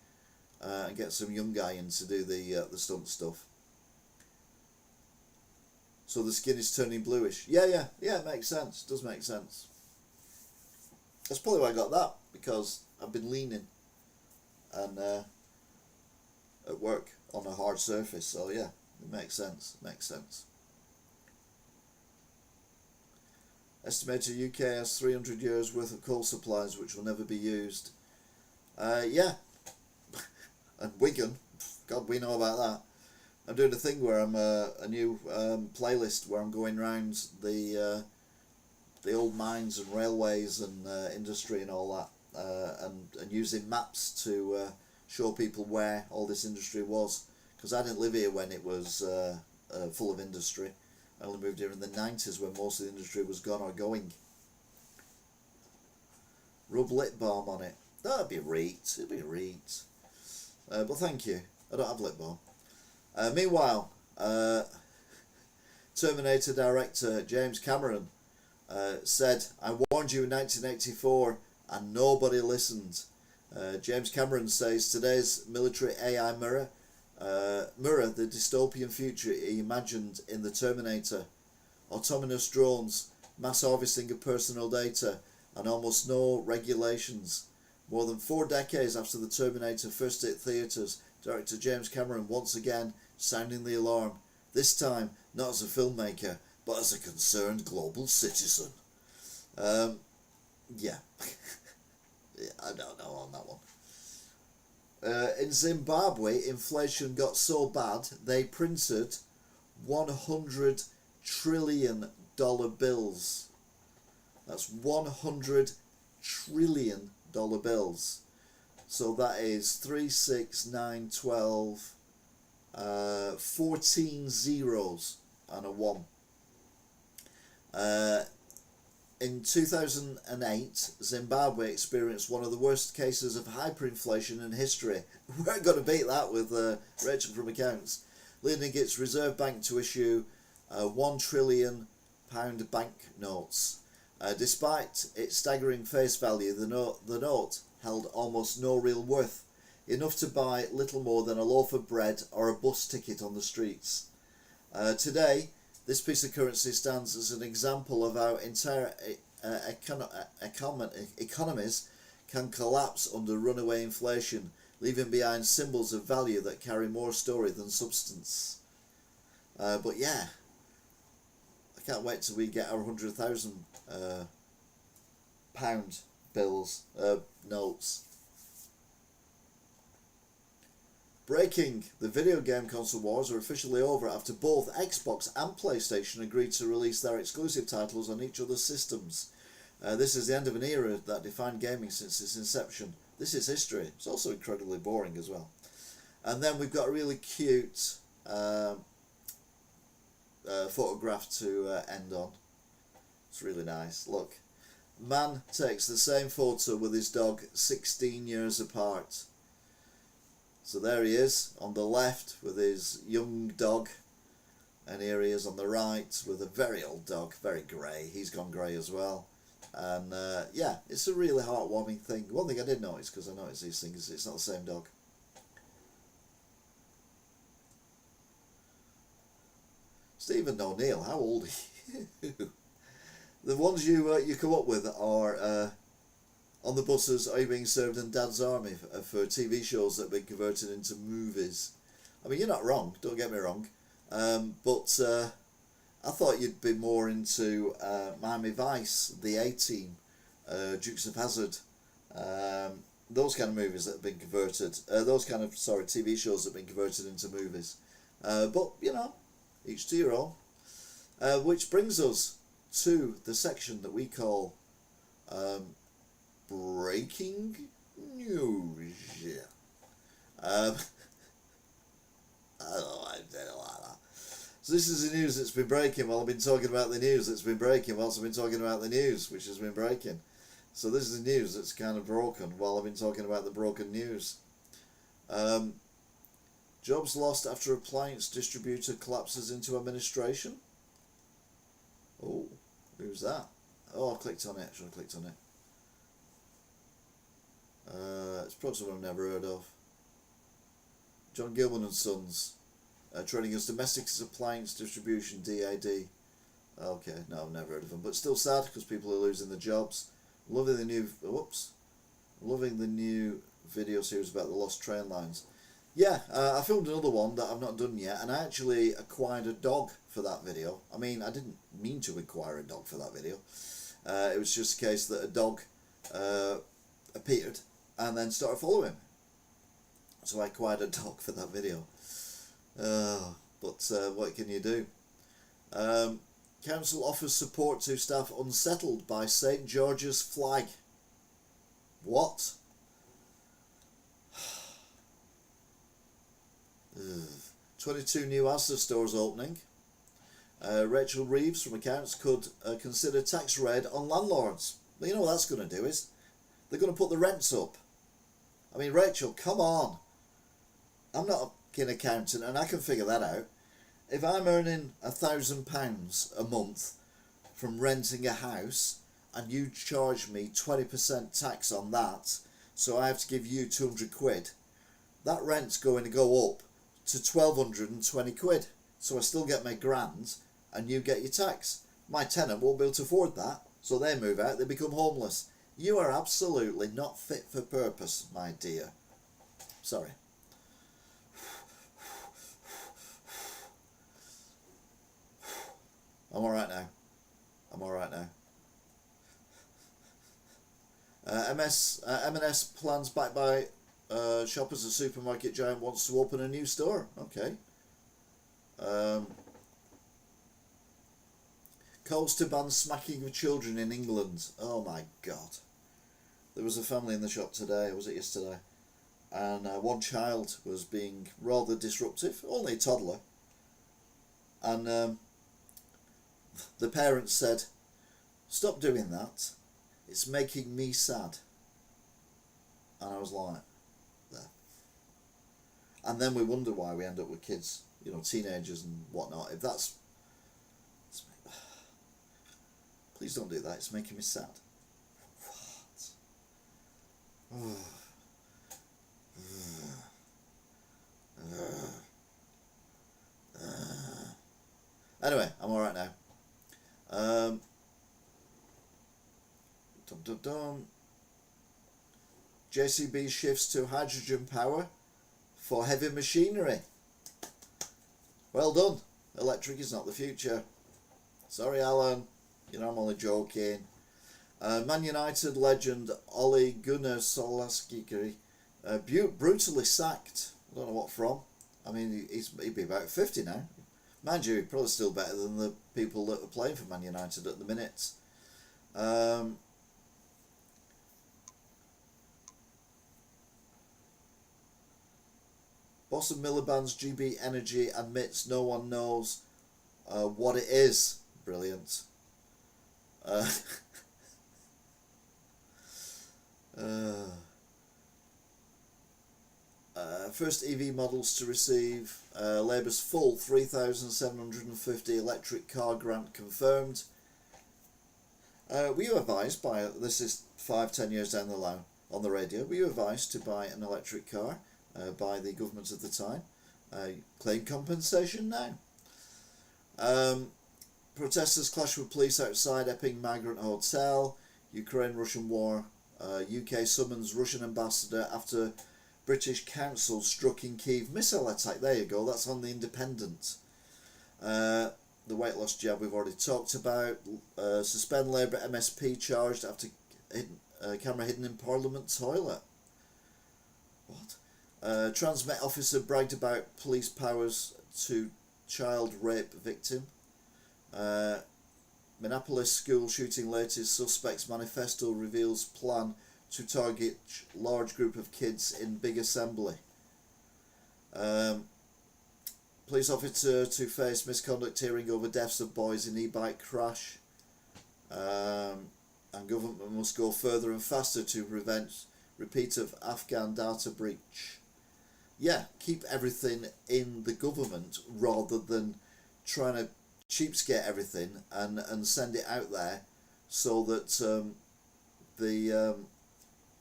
and get some young guy in to do the stunt stuff. So the skin is turning bluish. Yeah, it makes sense. It does make sense. That's probably why I got that, because I've been leaning and at work on a hard surface, so yeah, it makes sense. Estimated UK has 300 years worth of coal supplies which will never be used. Yeah. And Wigan, God, we know about that. I'm doing a thing where I'm a new playlist where I'm going round the old mines and railways and industry and all that, and using maps to show people where all this industry was, because I didn't live here when it was full of industry. I only moved here in the 90s when most of the industry was gone or going. Rub lip balm on it. That'd be a reet. It'd be a reet. But thank you. I don't have lip balm. Meanwhile, Terminator director James Cameron said, "I warned you in 1984 and nobody listened." James Cameron says today's military AI mirror the dystopian future he imagined in the Terminator. Autonomous drones, mass harvesting of personal data, and almost no regulations. More than 4 decades after the Terminator first hit theatres, director James Cameron once again sounding the alarm, this time not as a filmmaker, but as a concerned global citizen. Yeah. I don't know on that one. In Zimbabwe, inflation got so bad they printed $100 trillion bills. That's $100 trillion bills. So that is 3, 6, 9, 12, 14 zeros and a 1. In 2008, Zimbabwe experienced one of the worst cases of hyperinflation in history. We ain't going to beat that with Rachel from Accounts, leading its Reserve Bank to issue £1 trillion banknotes. Despite its staggering face value, the note held almost no real worth, enough to buy little more than a loaf of bread or a bus ticket on the streets. Today, this piece of currency stands as an example of how entire economies can collapse under runaway inflation, leaving behind symbols of value that carry more story than substance. But yeah, I can't wait till we get our £100,000 bills, notes. Breaking: the video game console wars are officially over after both Xbox and PlayStation agreed to release their exclusive titles on each other's systems. This is the end of an era that defined gaming since its inception. This is history. It's also incredibly boring as well. And then we've got a really cute photograph to end on. It's really nice. Look, man takes the same photo with his dog 16 years apart. So there he is on the left with his young dog, and here he is on the right with a very old dog, very grey. He's gone grey as well. And yeah, it's a really heartwarming thing. One thing I did notice, because I notice these things, it's not the same dog. Stephen O'Neill, how old are you? The ones you come up with are on the buses, Are You Being Served and Dad's Army for TV shows that have been converted into movies. I mean, you're not wrong, don't get me wrong, but I thought you'd be more into Miami Vice, The A-Team, Dukes of Hazzard, those kind of movies that have been converted, TV shows that have been converted into movies. But, you know, each to your own. Which brings us to the section that we call Breaking News. I don't know why I did it like that. So this is the news that's been breaking while I've been talking about the news that's been breaking whilst I've been talking about the news which has been breaking. So this is the news that's kind of broken while I've been talking about the broken news. Jobs lost after appliance distributor collapses into administration. Oh, who's that? Oh, I clicked on it. Should have clicked on it. It's probably someone I've never heard of. John Gilman and Sons, trading as domestic appliance distribution, DAD. Okay, no, I've never heard of them, but still sad because people are losing their jobs. Loving the new video series about the lost train lines. Yeah, I filmed another one that I've not done yet, and I actually acquired a dog for that video. I mean, I didn't mean to acquire a dog for that video. It was just a case that a dog appeared and then started following. So I acquired a dog for that video. But what can you do? Council offers support to staff unsettled by St George's flag. What? 22 new Asda stores opening. Rachel Reeves from Accounts could consider tax raid on landlords. Well, you know what that's going to do is they're going to put the rents up. I mean, Rachel, come on. I'm not a fucking accountant and I can figure that out. If I'm earning £1,000 a month from renting a house and you charge me 20% tax on that, so I have to give you 200 quid, that rent's going to go up to 1,220 quid. So I still get my grand and you get your tax. My tenant won't be able to afford that, so they move out, they become homeless. You are absolutely not fit for purpose, my dear. Sorry. I'm alright now. I'm alright now. M&S plans backed by shoppers. A supermarket giant wants to open a new store. Okay. Calls to ban smacking of children in England. Oh my God. There was a family in the shop today, or was it yesterday? And one child was being rather disruptive, only a toddler. And the parents said, "Stop doing that. It's making me sad." And I was like, there. And then we wonder why we end up with kids, teenagers and whatnot. If that's... Please don't do that. It's making me sad. What? Anyway, I'm alright now. JCB shifts to hydrogen power for heavy machinery. Well done. Electric is not the future. Sorry, Alan. I'm only joking. Man United legend Ole Gunnar Solskjaer brutally sacked. I don't know what from. I mean, he'd be about 50 now. Mind you, he's probably still better than the people that are playing for Man United at the minute. Boss of Miliband's GB Energy admits no one knows what it is. Brilliant. First EV models to receive Labour's full 3,750 electric car grant confirmed. Were you advised by, this is 5-10 years down the line on the radio, were you advised to buy an electric car by the government at the time? Claim compensation now. Protesters clash with police outside Epping Migrant Hotel. Ukraine-Russian war. UK summons Russian ambassador after British council struck in Kyiv missile attack. There you go, that's on the Independent. The weight loss jab we've already talked about. Suspend Labour MSP charged after camera hidden in Parliament toilet. What? Transmet officer bragged about police powers to child rape victim. Minneapolis school shooting latest suspects manifesto reveals plan to target large group of kids in big assembly. Police officer to face misconduct hearing over deaths of boys in e-bike crash. And government must go further and faster to prevent repeat of Afghan data breach. Yeah, keep everything in the government rather than trying to cheapskate everything and send it out there so that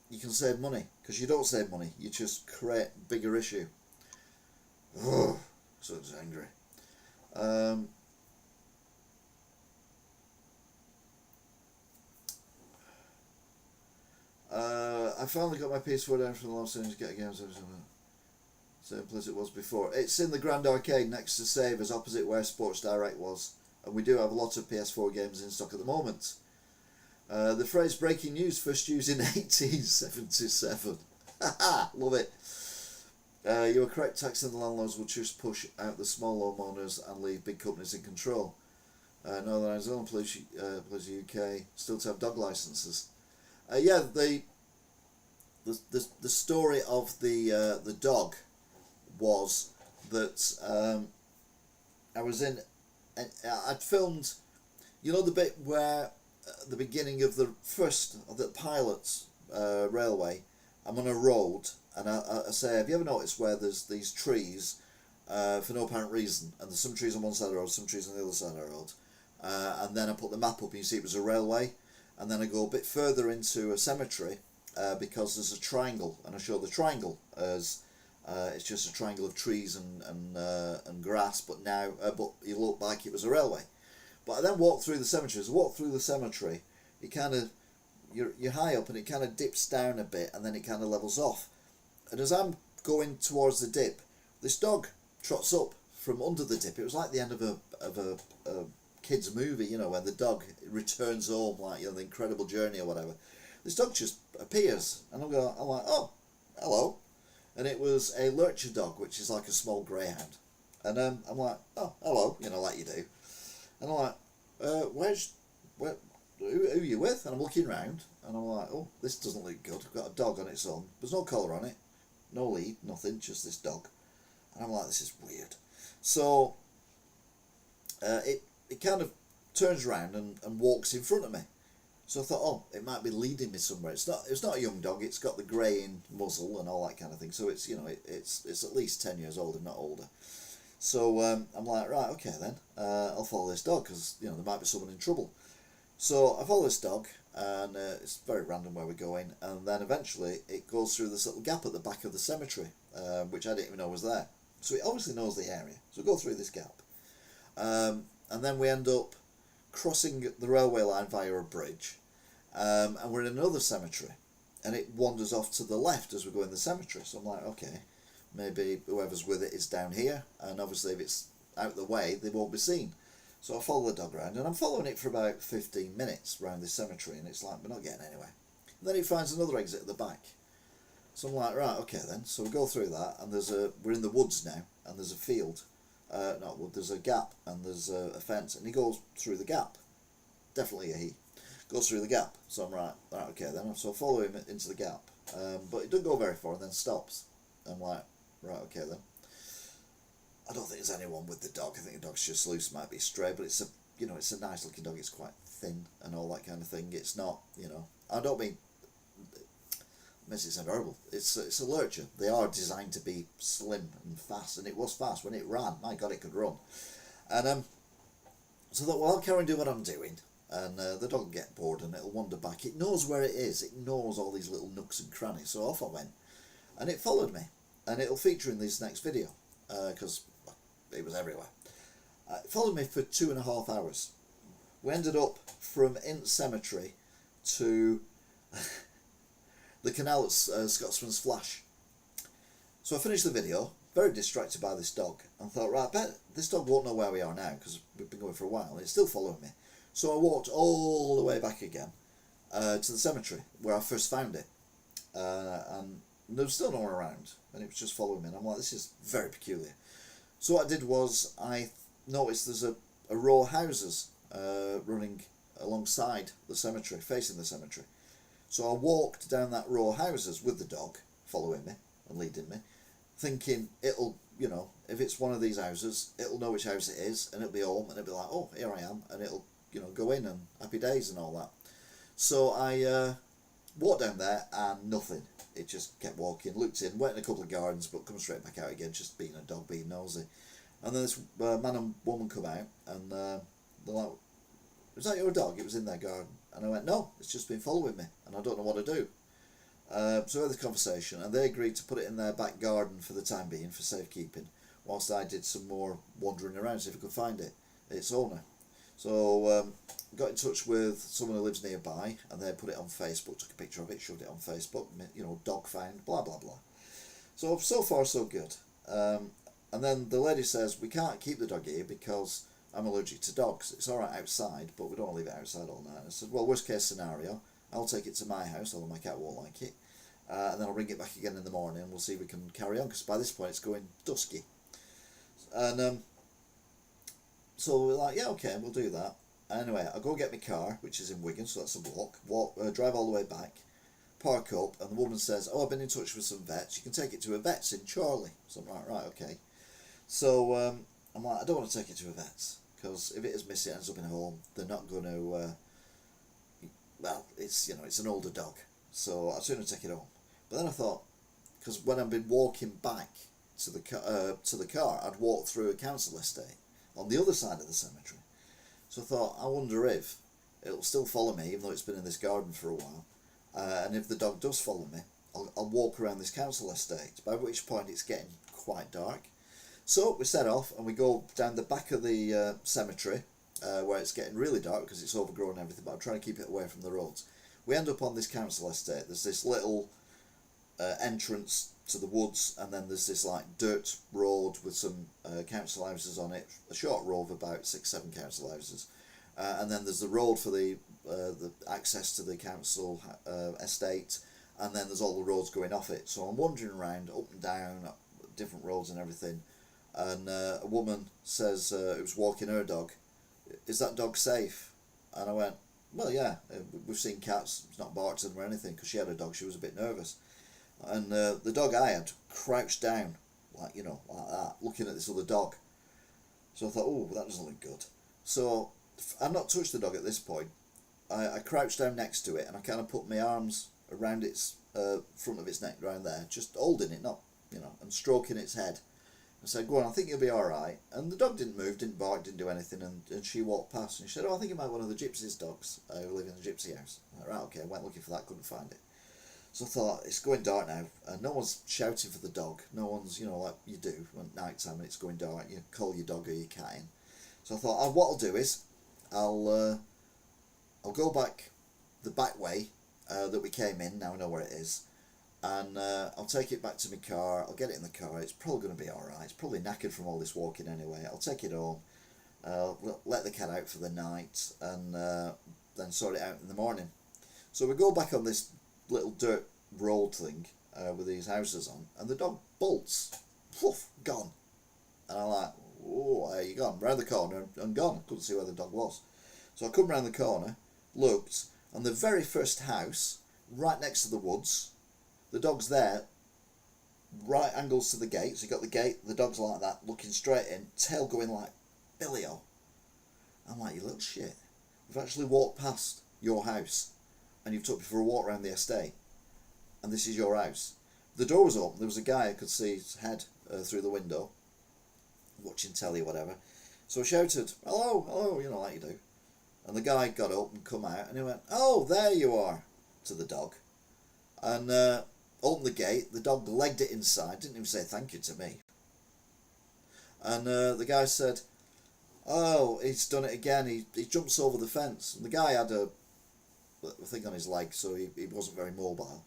you can save money, because you don't save money, you just create bigger issue. Ugh, so just angry. I finally got my PS4 down from the last time to get games. Same place it was before. It's in the Grand Arcade next to Savers, opposite where Sports Direct was, and we do have a lot of PS4 games in stock at the moment. The phrase breaking news first used in 1877. Haha, love it. You are correct, taxing the landlords will just push out the small homeowners and leave big companies in control. Northern Arizona Police UK still to have dog licenses. Yeah, the story of the dog was that I was in, and I'd filmed, the bit where at the beginning of the pilot's railway, I'm on a road and I say, have you ever noticed where there's these trees for no apparent reason, and there's some trees on one side of the road, some trees on the other side of the road, and then I put the map up and you see it was a railway, and then I go a bit further into a cemetery because there's a triangle, and I show the triangle as it's just a triangle of trees and grass, but it looked like it was a railway. But I then walked through the cemetery. As I walked through the cemetery, it kind of you're high up and it kind of dips down a bit and then it kind of levels off. And as I'm going towards the dip, this dog trots up from under the dip. It was like the end of a kid's movie, you know, when the dog returns home, like, you know, the incredible journey or whatever. This dog just appears, and I'm like, oh, hello. And it was a lurcher dog, which is like a small greyhound. And I'm like, oh, hello, you know, like you do. And I'm like, who are you with? And I'm looking round, and I'm like, oh, this doesn't look good. I've got a dog on its own. There's no collar on it, no lead, nothing, just this dog. And I'm like, this is weird. So it kind of turns around and walks in front of me. So I thought, oh, it might be leading me somewhere. It's not a young dog. It's got the greying muzzle and all that kind of thing. So it's, you know, it's at least 10 years old, if not older. So I'm like, right, okay then, I'll follow this dog because, you know, there might be someone in trouble. So I follow this dog, and it's very random where we're going. And then eventually it goes through this little gap at the back of the cemetery, which I didn't even know was there. So it obviously knows the area. So we go through this gap, and then we end up crossing the railway line via a bridge. And we're in another cemetery, and it wanders off to the left as we go in the cemetery. So I'm like, okay, maybe whoever's with it is down here, and obviously if it's out the way, they won't be seen. So I follow the dog around, and I'm following it for about 15 minutes around this cemetery, and it's like, we're not getting anywhere. And then it finds another exit at the back. So I'm like, right, okay then. So we go through that, and we're in the woods now, and there's a field, not wood, there's a gap, and there's a fence, and he goes through the gap. Definitely a he. Goes through the gap. So I'm right, okay then. So I follow him into the gap, but he doesn't go very far and then stops. I'm like, right, okay then. I don't think there's anyone with the dog. I think the dog's just loose, might be stray, but it's a nice looking dog. It's quite thin and all that kind of thing. It's not, you know, I don't mean, it makes it sound horrible. It's a lurcher. They are designed to be slim and fast, and it was fast when it ran. My God, it could run. And so I thought, well, I'll carry on doing what I'm doing. And the dog will get bored and it'll wander back. It knows where it is. It knows all these little nooks and crannies. So off I went. And it followed me. And it'll feature in this next video. Because it was everywhere. It followed me for 2.5 hours. We ended up from Int Cemetery to the canal at Scotsman's Flash. So I finished the video, very distracted by this dog. And thought, right, I bet this dog won't know where we are now. Because we've been going for a while. And it's still following me. So I walked all the way back again to the cemetery where I first found it, and there was still no one around, and it was just following me, and I'm like, this is very peculiar. So what I did was I noticed there's a row of houses running alongside the cemetery, facing the cemetery. So I walked down that row of houses with the dog following me and leading me, thinking it'll, you know, if it's one of these houses, it'll know which house it is, and it'll be home, and it'll be like, oh, here I am, and it'll, you know, go in and happy days and all that. So I walked down there and nothing. It just kept walking, looked in, went in a couple of gardens, but come straight back out again, just being a dog, being nosy. And then this man and woman come out, and they're like, was that your dog? It was in their garden. And I went, no, it's just been following me, and I don't know what to do. So we had this conversation, and they agreed to put it in their back garden for the time being, for safekeeping, whilst I did some more wandering around, see if I could find its owner. So got in touch with someone who lives nearby, and they put it on Facebook, took a picture of it, shoved it on Facebook, you know, dog found, blah blah blah. So far so good. And then the lady says, we can't keep the dog here because I'm allergic to dogs. It's alright outside, but we don't want to leave it outside all night. And I said, well, worst case scenario, I'll take it to my house, although my cat won't like it, and then I'll bring it back again in the morning, and we'll see if we can carry on, because by this point it's going dusky. And so we're like, yeah, okay, we'll do that. Anyway, I go get my car, which is in Wigan, so that's a block. Drive all the way back, park up, and the woman says, oh, I've been in touch with some vets. You can take it to a vet's in Chorley. So I'm like, right, okay. So I'm like, I don't want to take it to a vet's, because if it is missing, it ends up in a home. They're not going to. Well, it's, you know, it's an older dog, so I'd sooner take it home. But then I thought, because when I've been walking back to the car, I'd walk through a council estate on the other side of the cemetery. So I thought, I wonder if it'll still follow me, even though it's been in this garden for a while. And if the dog does follow me, I'll walk around this council estate, by which point it's getting quite dark. So we set off and we go down the back of the cemetery, where it's getting really dark because it's overgrown and everything, but I'm trying to keep it away from the roads. we end up on this council estate. There's this little entrance to the woods, and then there's this like dirt road with some council houses on it, a short row of about 6-7 council houses, and then there's the road for the access to the council estate, and then there's all the roads going off it. So I'm wandering around up and down different roads and everything, and a woman says who was walking her dog, "Is that dog safe?" And I went, "Well, yeah, we've seen cats, it's not barked at them or anything," because she had a dog, she was a bit nervous. And the dog I had crouched down, like, you know, like that, looking at this other dog. So I thought, oh, that doesn't look good. So I've not touched the dog at this point. I crouched down next to it, and I kind of put my arms around its front of its neck, around there, just holding it, not, you know, and stroking its head. I said, "Go on, I think you'll be all right." And the dog didn't move, didn't bark, didn't do anything, and she walked past, and she said, "Oh, I think it might be one of the gypsies' dogs who live in the gypsy house." I went, "Right, okay," I went looking for that, couldn't find it. So I thought, it's going dark now, and no one's shouting for the dog. No one's, you know, like you do at night time when it's going dark, you call your dog or your cat in. So I thought, what I'll do is, I'll go back the back way that we came in. Now I know where it is, and I'll take it back to my car. I'll get it in the car. It's probably going to be all right. It's probably knackered from all this walking anyway. I'll take it home, let the cat out for the night, and then sort it out in the morning. So we go back on this little dirt road thing with these houses on, and the dog bolts, poof, gone. And I'm like, "Oh, there you gone?" Round the corner and gone. I couldn't see where the dog was. So I come round the corner, looked, and the very first house, right next to the woods, the dog's there, right angles to the gate. So you got the gate, the dog's like that, looking straight in, tail going like Billy-o. I'm like, "You little shit. We've actually walked past your house, and you've took me for a walk around the estate, and this is your house." The door was open. There was a guy I could see his head through the window, watching telly or whatever. So I shouted, "Hello, hello," you know, like you do. And the guy got up and come out, and he went, "Oh, there you are," to the dog. And opened the gate. The dog legged it inside, didn't even say thank you to me. And the guy said, "Oh, he's done it again. He jumps over the fence." And the guy had a thing on his leg, so he wasn't very mobile.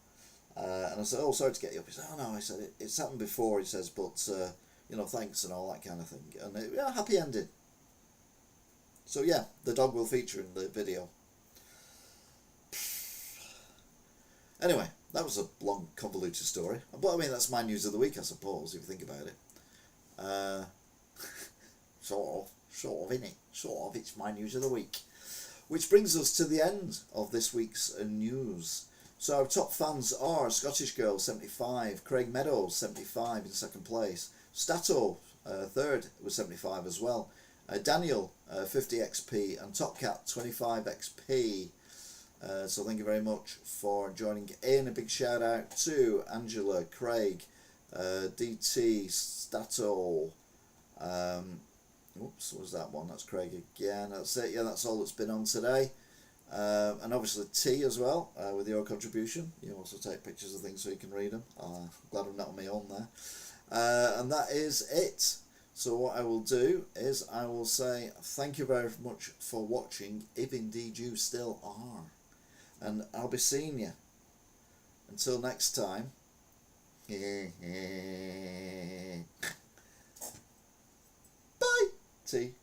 And I said, "Oh, sorry to get you up." He said, "Oh no," I said, it's happened before," he says, "but you know, thanks," and all that kind of thing. And yeah, happy ending. So yeah, the dog will feature in the video. Anyway, that was a long, convoluted story. But I mean, that's my news of the week, I suppose, if you think about it. Sort of, innit? Sort of, it's my news of the week. Which brings us to the end of this week's news. So our top fans are Scottish Girl 75, Craig Meadows 75 in second place, Stato third with 75 as well, Daniel 50 XP, and Top Cat 25 XP. So thank you very much for joining in. A big shout out to Angela, Craig, DT, Stato. Oops, what was that one? That's Craig again. That's it. Yeah, that's all that's been on today. And obviously T as well, with your contribution. You also take pictures of things so you can read them. Glad I'm not on my own there. And that is it. So what I will do is I will say thank you very much for watching, if indeed you still are. And I'll be seeing you. Until next time. Bye. T.